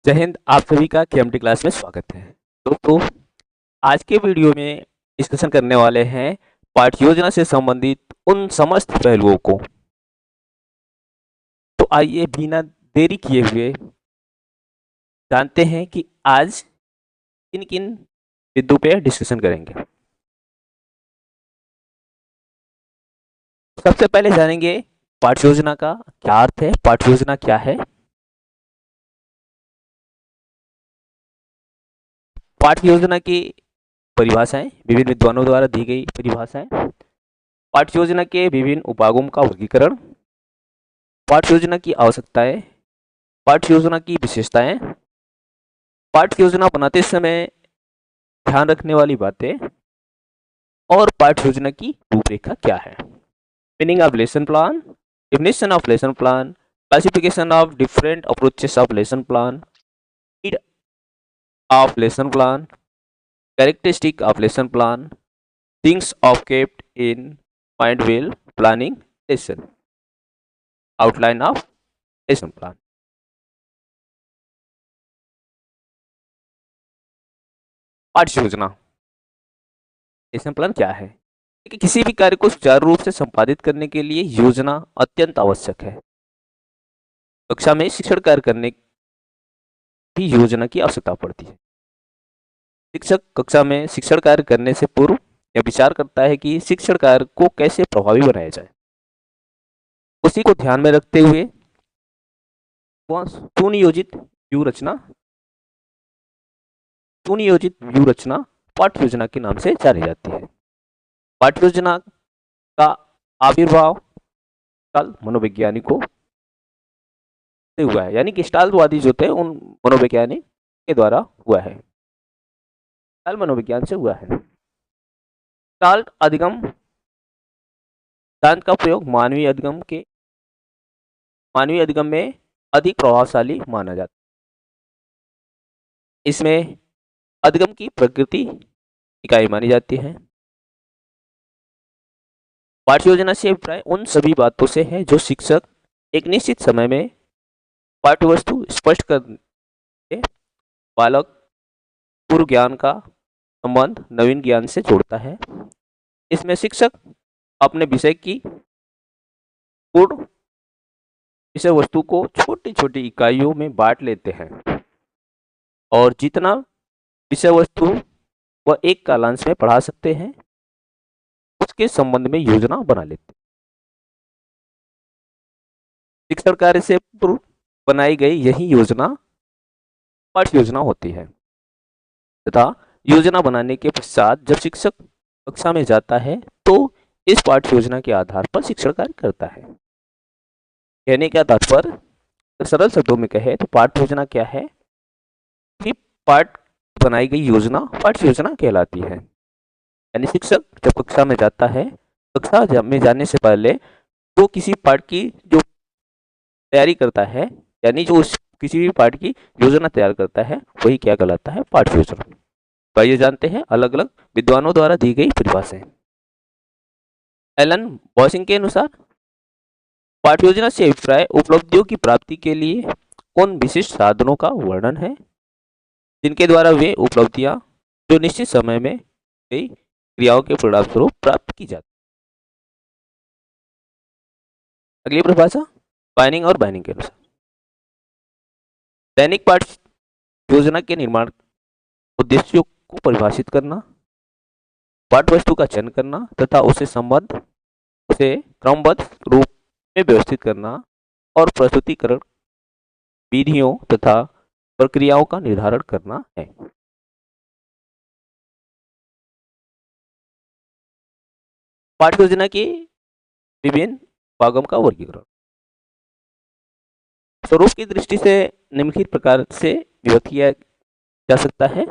जय हिंद। आप सभी का केएमटी क्लास में स्वागत है। दोस्तों, आज के वीडियो में डिस्कशन करने वाले हैं पाठ योजना से संबंधित उन समस्त पहलुओं को। तो आइए बिना देरी किए हुए जानते हैं कि आज किन किन बिंदु पे डिस्कशन करेंगे। सबसे पहले जानेंगे पाठ योजना का क्या अर्थ है, पाठ योजना क्या है। पाठ योजना की परिभाषाएं, विभिन्न विद्वानों द्वारा दी गई परिभाषाएं। पाठ योजना के विभिन्न उपागम का वर्गीकरण। पाठ योजना की आवश्यकताएं, पाठ योजना की विशेषताएं, पाठ योजना बनाते समय ध्यान रखने वाली बातें और पाठ योजना की रूपरेखा क्या है। Meaning of lesson plan, definition of lesson plan, classification of different approaches of lesson plan, need of lesson plan, characteristic of lesson plan, things of kept in mind wheel planning lesson, outline of lesson plan. पाठ योजना, lesson plan क्या है? कि किसी भी कार्य को सुचारू रूप से संपादित करने के लिए योजना अत्यंत आवश्यक है। कक्षा में शिक्षण कार्य करने भी योजना की आवश्यकता पड़ती है। शिक्षक कक्षा में शिक्षण कार्य करने से पूर्व यह विचार करता है कि शिक्षण कार्य को कैसे प्रभावी बनाया जाए। उसी को ध्यान में रखते हुए सुनियोजित व्यू रचना पाठ्य योजना के नाम से जानी जाती है। पाठ्य योजना का आविर्भाव काल मनोवैज्ञानिकों से हुआ है, यानी कि स्टाल्टवादी जो थे उन मनोवैज्ञानिक के द्वारा हुआ है, स्टाल्ट मनोविज्ञान से हुआ है। स्टाल्ट अधिगम सिद्धांत का प्रयोग मानवीय अधिगम में अधिक प्रभावशाली माना जाता है। इसमें अधिगम की प्रकृति इकाई मानी जाती है। पाठ्य योजना से अभिप्राय उन सभी बातों से है जो शिक्षक एक निश्चित समय में पाठ्य वस्तु स्पष्ट करके बालक पूर्व ज्ञान का संबंध नवीन ज्ञान से जोड़ता है। इसमें शिक्षक अपने विषय की पूर्ण विषय वस्तु को छोटी छोटी इकाइयों में बांट लेते हैं और जितना विषय वस्तु वह एक कालांश में पढ़ा सकते हैं उसके संबंध में योजना बना लेते हैं। शिक्षण कार्य से पूर्व बनाई गई यही योजना पाठ्य योजना होती है तथा योजना बनाने के पश्चात जब शिक्षक कक्षा में जाता है तो इस पाठ्य योजना के आधार पर शिक्षण कार्य करता है। कहने का तात्पर्य सरल शब्दों में कहे तो पाठ्य योजना क्या है कि पाठ बनाई गई योजना पाठ्य योजना कहलाती है। यानी शिक्षक जब कक्षा में जाता है, कक्षा में जाने से पहले वो किसी पाठ की जो तैयारी करता है, यानी जो किसी भी पाठ की योजना तैयार करता है वही क्या कहलाता है? पाठ्य योजना। तो आइए जानते हैं अलग अलग विद्वानों द्वारा दी गई परिभाषाएं। एलन बॉसिंग के अनुसार पाठ्य योजना से अभिप्राय उपलब्धियों की प्राप्ति के लिए उन विशिष्ट साधनों का वर्णन है जिनके द्वारा वे उपलब्धियां जो निश्चित समय में कई क्रियाओं के परिणाम स्वरूप प्राप्त की जाती। अगली परिभाषा प्लानिंग और बाइनिंग के अनुसार दैनिक पाठ्य योजना के निर्माण उद्देश्यों को परिभाषित करना, पाठ्य वस्तु का चयन करना तथा उसे क्रमबद्ध रूप में व्यवस्थित करना और प्रस्तुतिकरण विधियों तथा प्रक्रियाओं का निर्धारण करना है। पाठ्य योजना के विभिन्न भागों का वर्गीकरण स्वरूप की दृष्टि से निम्नलिखित प्रकार से विभक्त किया जा सकता है,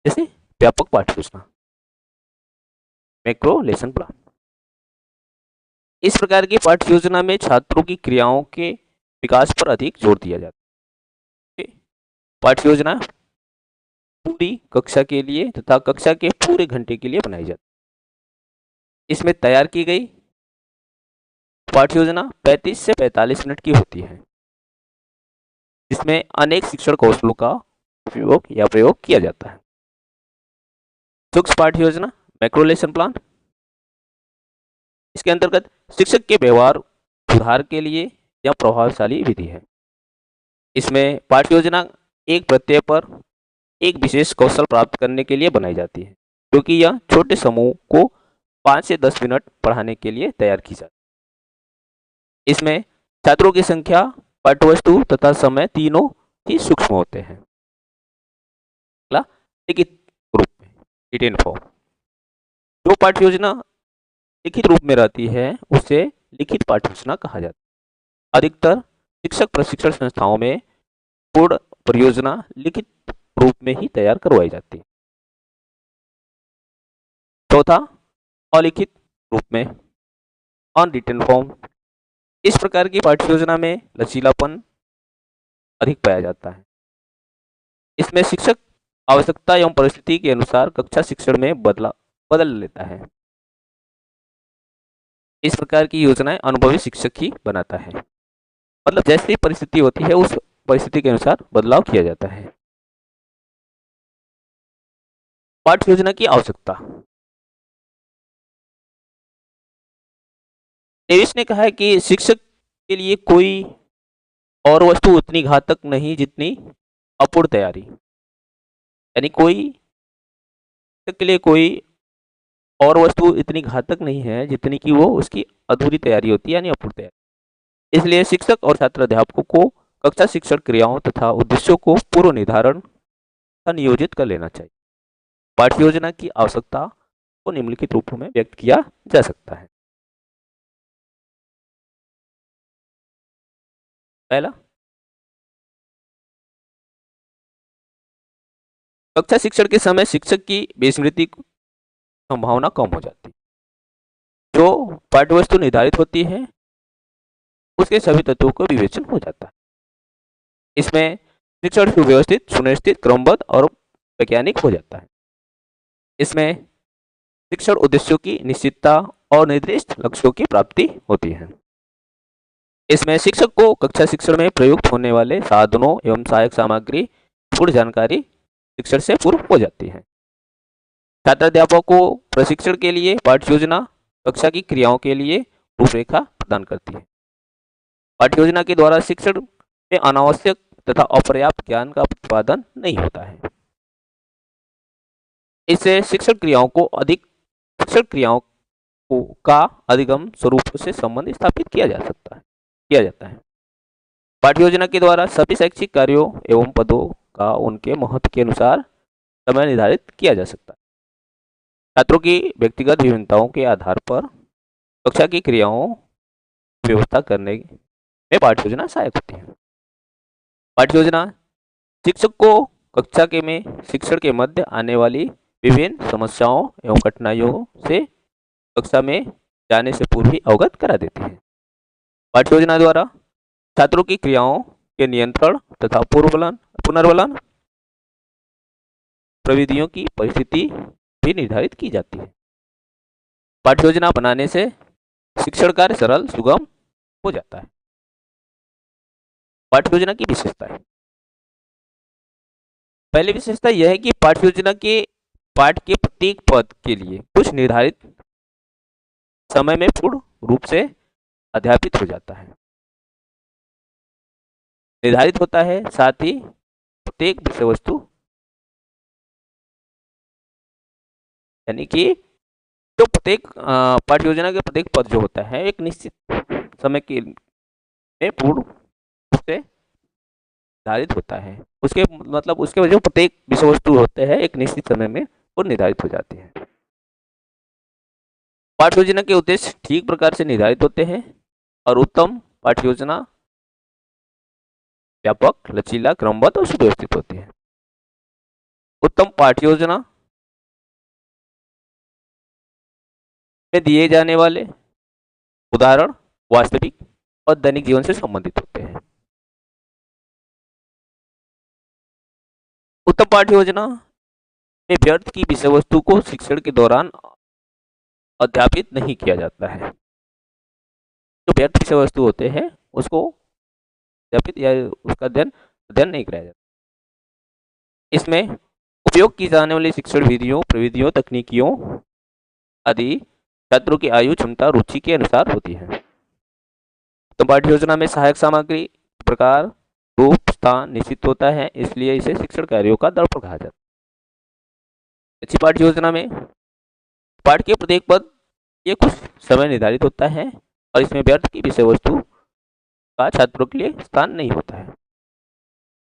जैसे व्यापक पाठ्य योजना, मैक्रो लेसन प्लान। इस प्रकार की पाठ्य योजना में छात्रों की क्रियाओं के विकास पर अधिक जोर दिया जाता है। पाठ्य योजना पूरी कक्षा के लिए तथा कक्षा के पूरे घंटे के लिए बनाई जाती है। इसमें तैयार की गई पाठ्य योजना 35 से 45 मिनट की होती है। जिसमें अनेक शिक्षण कौशलों का उपयोग या प्रयोग किया जाता है। सूक्ष्म पाठ्य योजना, मैक्रो लेसन प्लान, इसके अंतर्गत शिक्षक के व्यवहार सुधार के लिए यह प्रभावशाली विधि है। इसमें पाठ्य योजना एक प्रत्यय पर एक विशेष कौशल प्राप्त करने के लिए बनाई जाती है, क्योंकि यह छोटे समूह को 5 से 10 मिनट पढ़ाने के लिए तैयार की जाती है। इसमें छात्रों की संख्या, पाठ्यवस्तु तथा समय तीनों ही सूक्ष्म होते हैं। लिखित रूप में, रिटेन फॉर्म, जो पाठ्य योजना लिखित रूप में रहती है उसे लिखित पाठ्य योजना कहा जाता है। अधिकतर शिक्षक प्रशिक्षण संस्थाओं में पूर्ण परियोजना लिखित रूप में ही तैयार करवाई जाती है। चौथा, अलिखित रूप में, अनरिटन फॉर्म। इस प्रकार की पाठ्य योजना में लचीलापन अधिक पाया जाता है। इसमें शिक्षक आवश्यकता एवं परिस्थिति के अनुसार कक्षा शिक्षण में बदल लेता है। इस प्रकार की योजनाएं अनुभवी शिक्षक ही बनाता है, मतलब जैसी परिस्थिति होती है उस परिस्थिति के अनुसार बदलाव किया जाता है। पाठ्य योजना की आवश्यकता, डेविस ने कहा है कि शिक्षक के लिए कोई और वस्तु उतनी घातक नहीं जितनी अपूर्ण तैयारी, यानी शिक्षक के लिए कोई और वस्तु इतनी घातक नहीं है जितनी कि वो उसकी अधूरी तैयारी होती है, यानी अपूर्ण तैयारी। इसलिए शिक्षक और छात्र अध्यापकों को कक्षा शिक्षण क्रियाओं तथा उद्देश्यों को पूर्व निर्धारण तथा नियोजित कर लेना चाहिए। पाठ्य योजना की आवश्यकता को निम्नलिखित रूपों में व्यक्त किया जा सकता है। पहला, कक्षा शिक्षण के समय शिक्षक की विस्मृति की संभावना कम हो जाती है। जो पाठ्यवस्तु निर्धारित होती है उसके सभी तत्वों का विवेचन हो जाता है। इसमें शिक्षण सुव्यवस्थित, सुनिश्चित, क्रमबद्ध और वैज्ञानिक हो जाता है। इसमें शिक्षण उद्देश्यों की निश्चितता और निर्दिष्ट लक्ष्यों की प्राप्ति होती है। इसमें शिक्षक को कक्षा शिक्षण में प्रयुक्त होने वाले साधनों एवं सहायक सामग्री पूर्ण जानकारी शिक्षण से पूर्व हो जाती है। छात्र अध्यापकों को प्रशिक्षण के लिए पाठ्य योजना कक्षा की क्रियाओं के लिए रूपरेखा प्रदान करती है। पाठ्य योजना के द्वारा शिक्षण में अनावश्यक तथा अपर्याप्त ज्ञान का उत्पादन नहीं होता है। इससे शिक्षण क्रियाओं का अधिगम स्वरूप से संबंध स्थापित किया जाता है। पाठ्य योजना के द्वारा सभी शैक्षिक कार्यों एवं पदों का उनके महत्व के अनुसार समय निर्धारित किया जा सकता है। छात्रों की व्यक्तिगत विभिन्नताओं के आधार पर कक्षा की क्रियाओं की व्यवस्था करने में पाठ्य योजना सहायक होती है। पाठ्य योजना शिक्षक को कक्षा में शिक्षण के मध्य आने वाली विभिन्न समस्याओं एवं कठिनाइयों से कक्षा में जाने से पूर्व ही अवगत करा देती है। पाठ्य योजना द्वारा छात्रों की क्रियाओं के नियंत्रण तथा पुनर्वलन प्रविधियों की परिस्थिति भी निर्धारित की जाती है। पाठ्य योजना बनाने से शिक्षण कार्य सरल, सुगम हो जाता है। पाठ्य योजना की विशेषताएं, पहली विशेषता यह है कि पाठ्य योजना के पाठ के प्रत्येक पद के लिए कुछ निर्धारित समय में पूर्ण रूप से अध्यापित हो जाता है, निर्धारित होता है। साथ ही प्रत्येक विषय वस्तु, यानी कि जो प्रत्येक पाठ्य योजना के प्रत्येक पद जो होता है एक निश्चित समय के में पूर्ण रूप से निर्धारित होता है। उसके वजह प्रत्येक विषय वस्तु होते हैं एक निश्चित समय में पूर्ण निर्धारित हो जाती है। पाठ्य योजना के उद्देश्य ठीक प्रकार से निर्धारित होते हैं और उत्तम पाठ्य योजना व्यापक, लचीला, क्रमबद्ध और सुव्यवस्थित होती है। उत्तम पाठ्य योजना में दिए जाने वाले उदाहरण वास्तविक और दैनिक जीवन से संबंधित होते हैं। उत्तम पाठ्य योजना में व्यर्थ की विषय वस्तु को शिक्षण के दौरान अध्यापित नहीं किया जाता है। जो व्यर्थ विषय वस्तु होते हैं उसको अध्यापित या उसका अध्ययन अध्ययन नहीं कराया जाता। इसमें उपयोग की जाने वाली शिक्षण विधियों, प्रविधियों, तकनीकियों आदि छात्रों की आयु, क्षमता, रुचि के अनुसार होती है। तो पाठ्य योजना में सहायक सामग्री प्रकार, रूप, स्थान निश्चित होता है, इसलिए इसे शिक्षण कार्यों का दर्पण कहा जाता है। अच्छी पाठ्य योजना में पाठ के प्रत्येक पद ये कुछ समय निर्धारित होता है और इसमें व्यर्थ की विषय वस्तु का छात्रों के लिए स्थान नहीं होता है।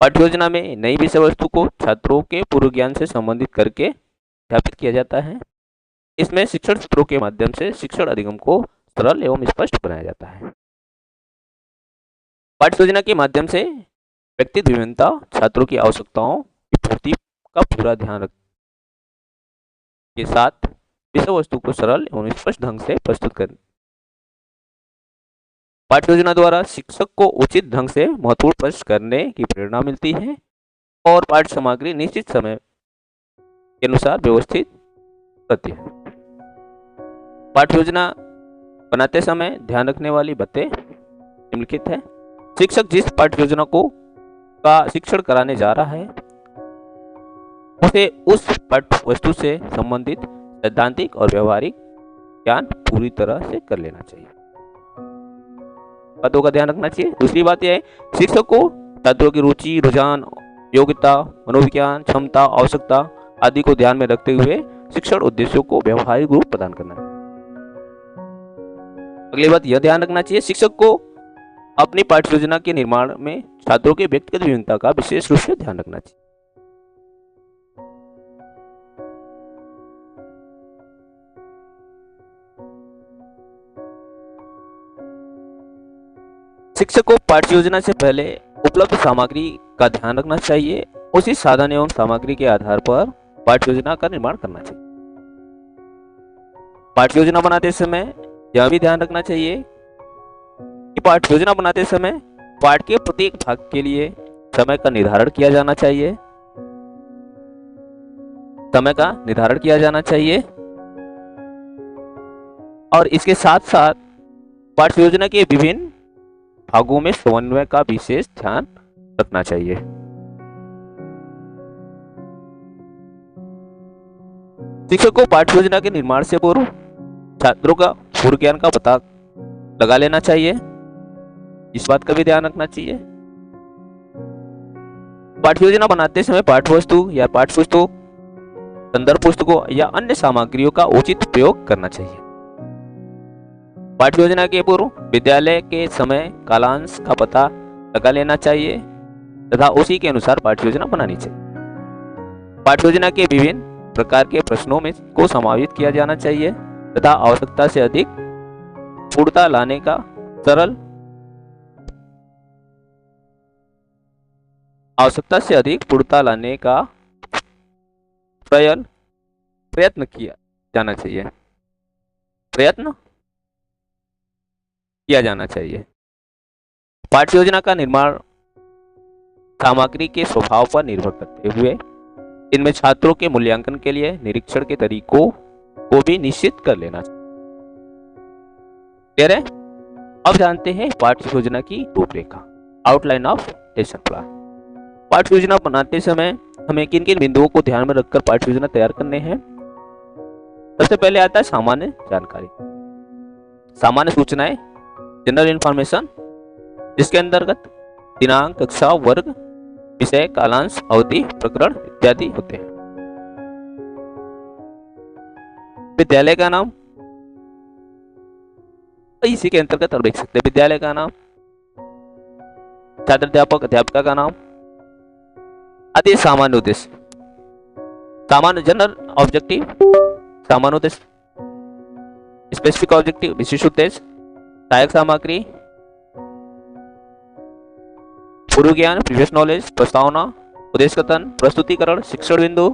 पाठ्य योजना में नई विषय वस्तु को छात्रों के पूर्व ज्ञान से संबंधित करके अध्यापित किया जाता है। इसमें शिक्षण सूत्रों के माध्यम से शिक्षण अधिगम को सरल एवं स्पष्ट बनाया जाता है। पाठ्य योजना के माध्यम से व्यक्तित्व विभिन्नता, छात्रों की आवश्यकताओं की पूर्ति का पूरा ध्यान रख के साथ विषय वस्तु को सरल एवं स्पष्ट ढंग से प्रस्तुत कर। पाठ्य योजना द्वारा शिक्षक को उचित ढंग से महत्वपूर्ण प्रश्न करने की प्रेरणा मिलती है और पाठ्य सामग्री निश्चित समय के अनुसार व्यवस्थित रहती है। पाठ्य योजना बनाते समय ध्यान रखने वाली बातें निम्नलिखित है। शिक्षक जिस पाठ्य योजना को का शिक्षण कराने जा रहा है उसे उस पाठ्य वस्तु से संबंधित सैद्धांतिक और व्यवहारिक ज्ञान पूरी तरह से कर लेना चाहिए। बातों का ध्यान रखना चाहिए। दूसरी बात यह है, शिक्षक को छात्रों की रुचि, रुझान, योग्यता, मनोविज्ञान, क्षमता, आवश्यकता आदि को ध्यान में रखते हुए शिक्षण उद्देश्यों को व्यवहारिक रूप प्रदान करना है। अगली बात यह ध्यान रखना चाहिए, शिक्षक को अपनी पाठ्य योजना के निर्माण में छात्रों के व्यक्तिगत विभिन्नता का विशेष रूप से ध्यान रखना चाहिए। शिक्षक को पाठ्य योजना से पहले उपलब्ध सामग्री का ध्यान रखना चाहिए। उसी साधन एवं सामग्री के आधार पर पाठ्य योजना का निर्माण करना चाहिए। पाठ्य योजना बनाते समय यह भी ध्यान रखना चाहिए कि पाठ्य योजना बनाते समय पाठ के प्रत्येक भाग के लिए समय का निर्धारण किया जाना चाहिए। समय का निर्धारण किया जाना चाहिए और इसके साथ साथ पाठ्य योजना के विभिन्न भागों में समन्वय का विशेष ध्यान रखना चाहिए। शिक्षक को पाठ्य योजना के निर्माण से पूर्व छात्रों का पूर्व ज्ञान का पता लगा लेना चाहिए। इस बात का भी ध्यान रखना चाहिए। पाठ्य योजना बनाते समय पाठ्य वस्तु या पाठ्य पुस्तकों, संदर्भ पुस्तकों या अन्य सामग्रियों का उचित उपयोग करना चाहिए। पाठ्य योजना के पूर्व विद्यालय के समय कालांश का पता लगा लेना चाहिए तथा उसी के अनुसार पाठ्य योजना बनानी चाहिए। पाठ्य योजना के विभिन्न प्रकार के प्रश्नों में को समावित किया जाना चाहिए तथा आवश्यकता से अधिक पूर्णता लाने का प्रयत्न किया जाना चाहिए। पाठ्य योजना का निर्माण सामग्री के स्वभाव पर निर्भर करते हुए इनमें छात्रों के मूल्यांकन के लिए निरीक्षण के तरीकों को भी निश्चित कर लेना चाहिए। क्लियर है? अब जानते हैं पाठ्य योजना की रूपरेखा, आउटलाइन ऑफ लेसन प्लान। पाठ्य योजना बनाते समय हमें किन किन बिंदुओं को ध्यान में रखकर पाठ्य योजना तैयार करने हैं। सबसे पहले आता है सामान्य जानकारी, सामान्य सूचनाएं, जनरल इंफॉर्मेशन, जिसके अंतर्गत दिनांक, कक्षा, वर्ग, विषय, कालांश, अवधि, प्रकरण इत्यादि होते हैं। विद्यालय का नाम, इसी के अंतर्गत हम देख सकते हैं विद्यालय का नाम, छात्र, अध्यापक, अध्यापिका का नाम आदि। सामान्य उद्देश्य, सामान्य जनरल ऑब्जेक्टिव, सामान्य उद्देश्य, स्पेसिफिक ऑब्जेक्टिव विशेष उद्देश्य, सहायक सामग्री, पूर्व ज्ञान प्रीवियस नॉलेज, प्रस्तावना, उद्देश्य कथन, प्रस्तुतिकरण, शिक्षण बिंदु,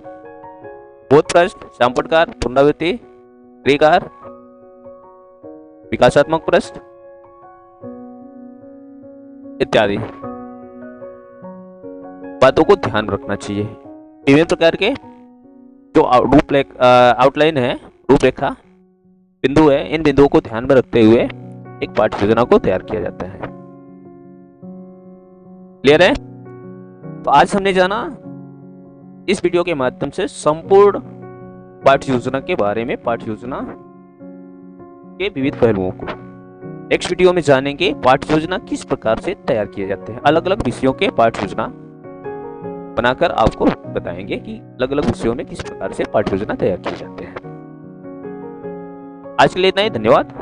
बोध प्रश्न, संपटकार, पुनरावृत्ति, क्रियाकार, विकासात्मक प्रश्न इत्यादि बातों को ध्यान रखना चाहिए। विभिन्न प्रकार के जो आउटलाइन है, रूपरेखा बिंदु है, इन बिंदुओं को ध्यान में रखते हुए एक पाठ्य योजना को तैयार किया जाता है। क्लियर है? तो आज हमने जाना इस वीडियो के माध्यम से संपूर्ण पाठ्य योजना के बारे में, पाठ्य योजना के विविध पहलुओं को। नेक्स्ट वीडियो में जानेंगे पाठ्य योजना किस प्रकार से तैयार किए जाते हैं। अलग अलग विषयों के पाठ्य योजना बनाकर आपको बताएंगे कि अलग अलग विषयों में किस प्रकार से पाठ्य योजना तैयार किए जाते हैं। आज के लिए इतना ही, धन्यवाद।